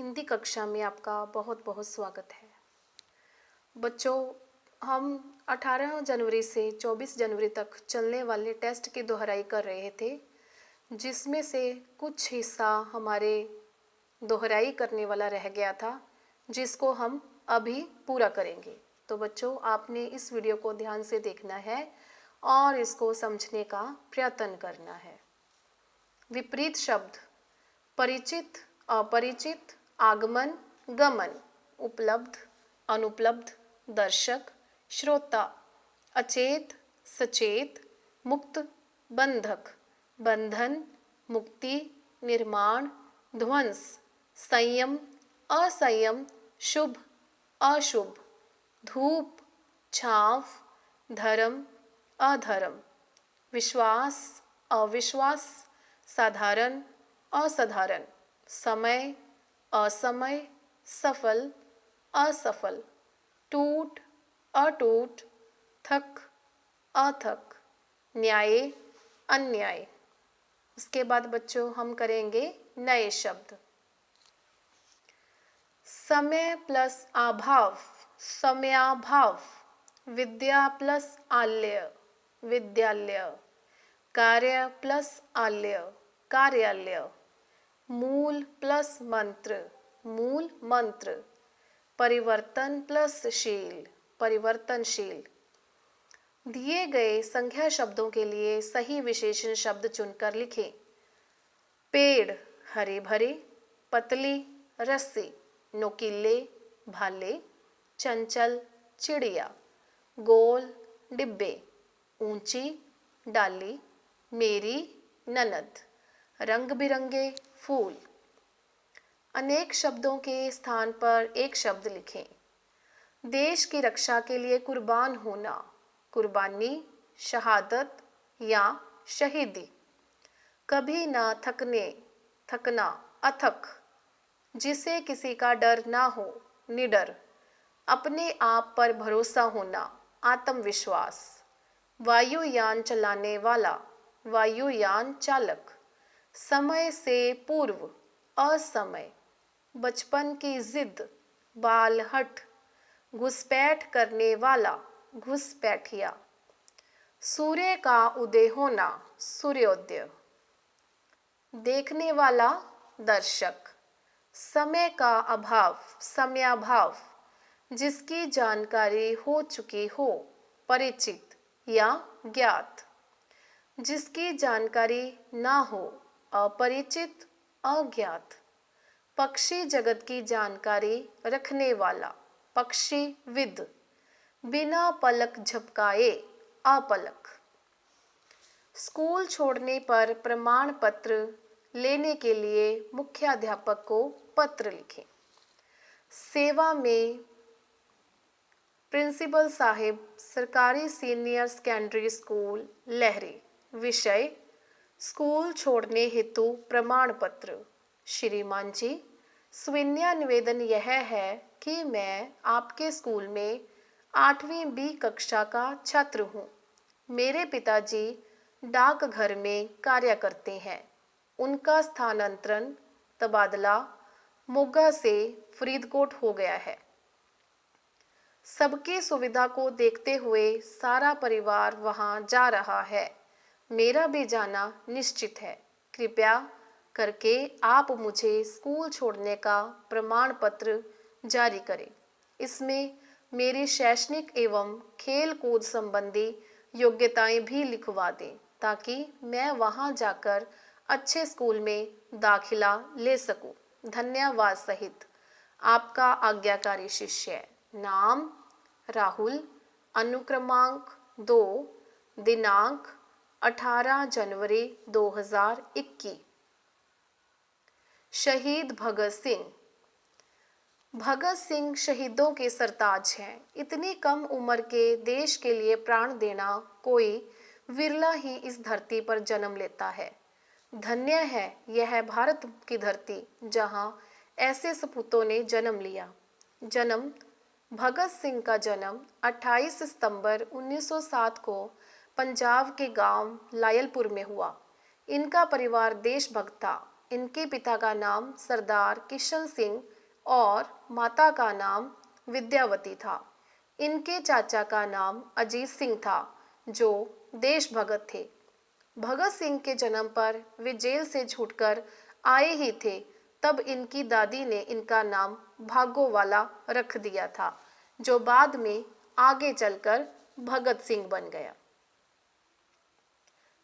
हिंदी कक्षा में आपका बहुत बहुत स्वागत है। बच्चों, हम 18 जनवरी से 24 जनवरी तक चलने वाले टेस्ट की दोहराई कर रहे थे, जिसमें से कुछ हिस्सा हमारे दोहराई करने वाला रह गया था, जिसको हम अभी पूरा करेंगे। तो बच्चों, आपने इस वीडियो को ध्यान से देखना है और इसको समझने का प्रयत्न करना है। विपरीत शब्द: परिचित, अपरिचित, आगमन, गमन, उपलब्ध, अनुपलब्ध, दर्शक, श्रोता, अचेत, सचेत, मुक्त, बंधक, बंधन, मुक्ति, निर्माण, ध्वंस, संयम, असंयम, शुभ, अशुभ, धूप, छाव, धर्म, अधर्म, विश्वास, अविश्वास, साधारण, असाधारण, समय, असमय, सफल, असफल, टूट, अटूट, थक, अथक, न्याय, अन्याय। इसके बाद बच्चों हम करेंगे नए शब्द। समय प्लस अभाव, समयाभाव। विद्या प्लस आल्य, विद्यालय। कार्य प्लस आल्य, कार्यालय। मूल प्लस मंत्र, मूल मंत्र। परिवर्तन प्लस शील, परिवर्तनशील। दिए गए संख्या शब्दों के लिए सही विशेषण शब्द चुनकर लिखें। पेड़ हरे भरे, पतली रस्सी, नुकीले भाले, चंचल चिड़िया, गोल डिब्बे, ऊंची डाली, मेरी ननद, रंग बिरंगे फूल। अनेक शब्दों के स्थान पर एक शब्द लिखें। देश की रक्षा के लिए कुर्बान होना, कुर्बानी, शहादत या शहीदी। कभी ना थकने, थकना, अथक। जिसे किसी का डर ना हो, निडर। अपने आप पर भरोसा होना, आत्मविश्वास। वायुयान चलाने वाला, वायुयान चालक। समय से पूर्व, असमय। बचपन की जिद, बालहट। घुसपैठ करने वाला, घुसपैठिया। सूर्य का उदय होना, सूर्योदय। देखने वाला, दर्शक। समय का अभाव, समयाभाव। जिसकी जानकारी हो चुकी हो, परिचित या ज्ञात। जिसकी जानकारी ना हो, अपरिचित, अज्ञात। पक्षी जगत की जानकारी रखने वाला, पक्षीविद। बिना पलक झपकाए, अपलक। स्कूल छोड़ने पर प्रमाण पत्र लेने के लिए मुख्याध्यापक को पत्र लिखें। सेवा में प्रिंसिपल साहिब, सरकारी सीनियर सेकेंडरी स्कूल लहरी। विषय: स्कूल छोड़ने हेतु प्रमाण पत्र। श्रीमान जी, स्वीन्या निवेदन यह है कि मैं आपके स्कूल में 8वीं बी कक्षा का छात्र हूँ। मेरे पिताजी डाकघर में कार्य करते हैं। उनका स्थानांतरण, तबादला मोगा से फरीदकोट हो गया है। सबकी सुविधा को देखते हुए सारा परिवार वहां जा रहा है। मेरा भी जाना निश्चित है। कृपया करके आप मुझे स्कूल छोड़ने का प्रमाण पत्र जारी करें। इसमें मेरी शैक्षणिक एवं खेल कूद संबंधी योग्यताएं भी लिखवा दें, ताकि मैं वहां जाकर अच्छे स्कूल में दाखिला ले सकूं। धन्यवाद सहित आपका आज्ञाकारी शिष्य। नाम: राहुल। अनुक्रमांक 2, दिनांक 18 जनवरी 2021। शहीद भगत सिंह। भगत सिंह शहीदों के सरताज हैं। इतनी कम उम्र के देश के लिए प्राण देना कोई विरला ही इस धरती पर जन्म लेता है। धन्य है यह भारत की धरती, जहां ऐसे सपूतों ने जन्म लिया। जन्म: भगत सिंह का जन्म 28 सितंबर 1907 को पंजाब के गांव लायलपुर में हुआ। इनका परिवार देशभक्त था। इनके पिता का नाम सरदार किशन सिंह और माता का नाम विद्यावती था। इनके चाचा का नाम अजीत सिंह था, जो देशभगत थे। भगत सिंह के जन्म पर वे जेल से छूटकर आए ही थे, तब इनकी दादी ने इनका नाम भागोवाला रख दिया था, जो बाद में आगे चलकर भगत सिंह बन गया।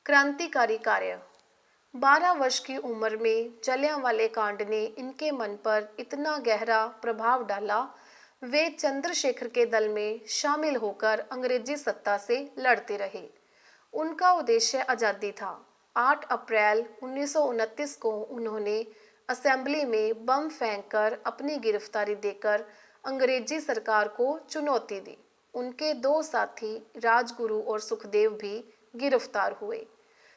क्रांतिकारी कार्य। 12 वर्ष की उम्र में जलियांवाले कांड ने इनके मन पर इतना गहरा प्रभाव डाला, वे चंद्रशेखर के दल में शामिल होकर अंग्रेजी सत्ता से लड़ते रहे। उनका उद्देश्य आज़ादी था। 8 अप्रैल 1929 को उन्होंने असेंबली में बम फेंककर अपनी गिरफ्तारी देकर अंग्रेजी सरकार को चुनौती दी। उनके 2 साथी राजगुरु और सुखदेव भी गिरफ्तार हुए।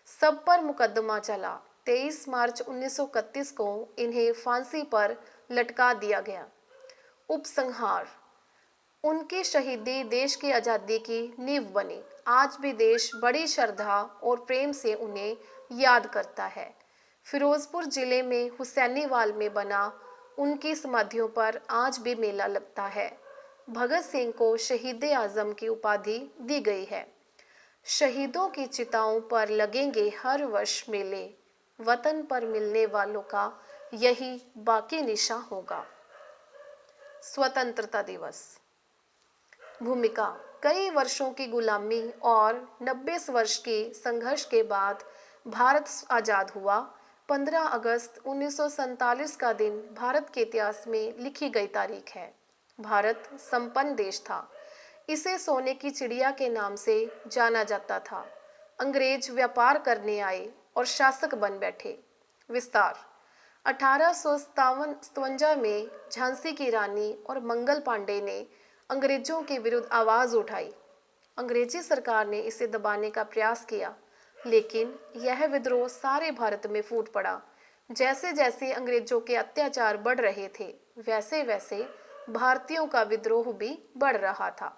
सब पर मुकदमा चला। 23 मार्च 1931 को इन्हें फांसी पर लटका दिया गया। उपसंहार। उनकी शहीदी देश की आज़ादी की नींव बनी। आज भी देश बड़ी श्रद्धा और प्रेम से उन्हें याद करता है। फिरोजपुर जिले में हुसैनीवाल में बना उनकी समाधियों पर आज भी मेला लगता है। भगत सिंह को शहीद आजम की उपाधि दी गई है। शहीदों की चिताओं पर लगेंगे हर वर्ष मेले, वतन पर मिलने वालों का यही बाकी निशान होगा। स्वतंत्रता दिवस। भूमिका। कई वर्षों की गुलामी और 90 वर्ष के संघर्ष के बाद भारत आज़ाद हुआ। 15 अगस्त 1947 का दिन भारत के इतिहास में लिखी गई तारीख है। भारत संपन्न देश था। इसे सोने की चिड़िया के नाम से जाना जाता था। अंग्रेज व्यापार करने आए और शासक बन बैठे। विस्तार। 1857 में झांसी की रानी और मंगल पांडे ने अंग्रेजों के विरुद्ध आवाज़ उठाई। अंग्रेजी सरकार ने इसे दबाने का प्रयास किया, लेकिन यह विद्रोह सारे भारत में फूट पड़ा। जैसे जैसे अंग्रेजों के अत्याचार बढ़ रहे थे, वैसे वैसे भारतीयों का विद्रोह भी बढ़ रहा था।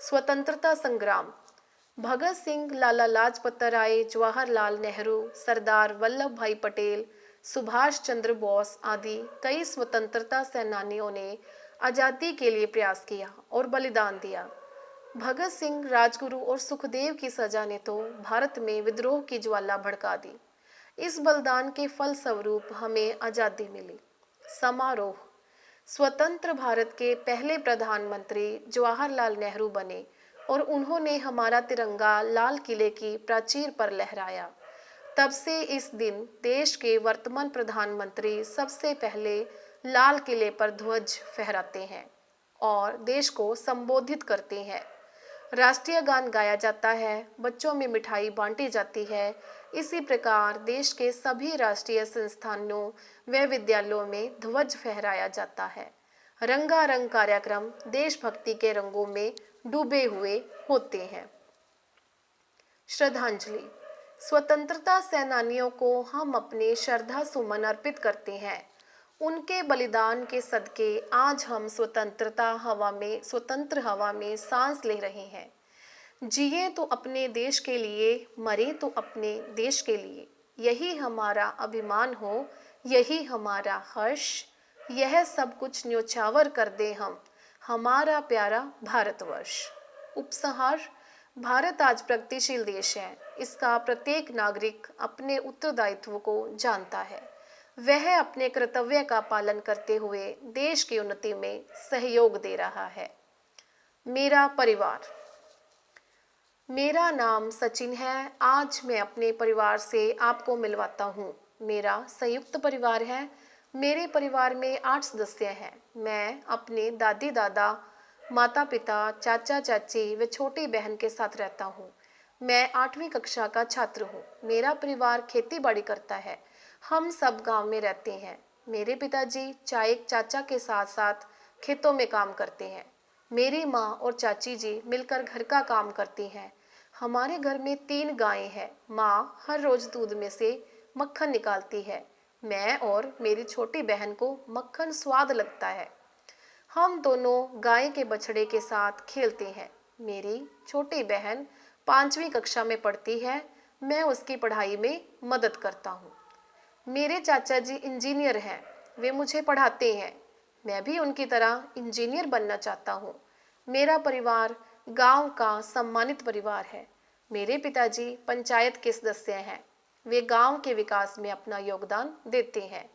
स्वतंत्रता संग्राम। भगत सिंह, लाला लाजपत राय, जवाहरलाल नेहरू, सरदार वल्लभ भाई पटेल, सुभाष चंद्र बोस आदि कई स्वतंत्रता सेनानियों ने आज़ादी के लिए प्रयास किया और बलिदान दिया। भगत सिंह, राजगुरु और सुखदेव की सजा ने तो भारत में विद्रोह की ज्वाला भड़का दी। इस बलिदान के फलस्वरूप हमें आज़ादी मिली। समारोह। स्वतंत्र भारत के पहले प्रधानमंत्री जवाहरलाल नेहरू बने और उन्होंने हमारा तिरंगा लाल किले की प्राचीर पर लहराया। तब से इस दिन देश के वर्तमान प्रधानमंत्री सबसे पहले लाल किले पर ध्वज फहराते हैं और देश को संबोधित करते हैं। राष्ट्रीय गान गाया जाता है, बच्चों में मिठाई बांटी जाती है। इसी प्रकार देश के सभी राष्ट्रीय संस्थानों व विद्यालयों में ध्वज फहराया जाता है। रंगारंग कार्यक्रम देशभक्ति के रंगों में डूबे हुए होते हैं। श्रद्धांजलि। स्वतंत्रता सेनानियों को हम अपने श्रद्धा सुमन अर्पित करते हैं। उनके बलिदान के सदके आज हम स्वतंत्र हवा में सांस ले रहे हैं। जिए तो अपने देश के लिए, मरे तो अपने देश के लिए। यही हमारा अभिमान हो, यही हमारा हर्ष। यह सब कुछ न्योछावर कर दे हम, हमारा प्यारा भारतवर्ष। उपसंहार। भारत आज प्रगतिशील देश है। इसका प्रत्येक नागरिक अपने उत्तरदायित्व को जानता है। वह अपने कर्तव्य का पालन करते हुए देश की उन्नति में सहयोग दे रहा है। मेरा परिवार। मेरा नाम सचिन है। आज मैं अपने परिवार से आपको मिलवाता हूँ। मेरा संयुक्त परिवार है। मेरे परिवार में 8 सदस्य हैं। मैं अपने दादी दादा, माता पिता, चाचा चाची व छोटी बहन के साथ रहता हूँ। मैं 8वीं कक्षा का छात्र हूँ। मेरा परिवार खेती बाड़ी करता है। हम सब गांव में रहते हैं। मेरे पिताजी चाचा के साथ साथ खेतों में काम करते हैं। मेरी माँ और चाची जी मिलकर घर का काम करती हैं। हमारे घर में 3 गायें हैं। माँ हर रोज दूध में से मक्खन निकालती है। मैं और मेरी छोटी बहन को मक्खन स्वाद लगता है। हम दोनों गाय के बछड़े के साथ खेलते हैं। मेरी छोटी बहन 5वीं कक्षा में पढ़ती है। मैं उसकी पढ़ाई में मदद करता हूँ। मेरे चाचा जी इंजीनियर हैं। वे मुझे पढ़ाते हैं। मैं भी उनकी तरह इंजीनियर बनना चाहता हूँ। मेरा परिवार गांव का सम्मानित परिवार है। मेरे पिताजी पंचायत के सदस्य हैं। वे गांव के विकास में अपना योगदान देते हैं।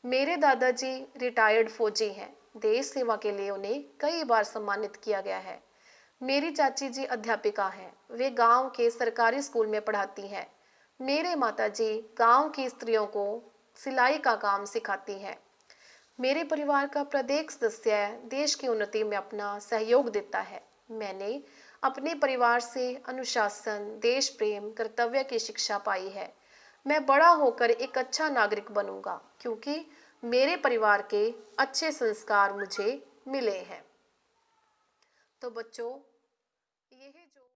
मेरे दादाजी रिटायर्ड फौजी हैं। देश सेवा के लिए उन्हें कई बार सम्मानित किया गया है। मेरी चाची जी अध्यापिका हैं। वे गांव के सरकारी स्कूल में पढ़ाती हैं। मेरे माताजी गांव की स्त्रियों को सिलाई का काम सिखाती हैं। मेरे परिवार का प्रत्येक सदस्य देश की उन्नति में अपना सहयोग देता है। मैंने अपने परिवार से अनुशासन, देश प्रेम, कर्तव्य की शिक्षा पाई है। मैं बड़ा होकर एक अच्छा नागरिक बनूंगा क्योंकि मेरे परिवार के अच्छे संस्कार मुझे मिले हैं। तो बच्चों, यह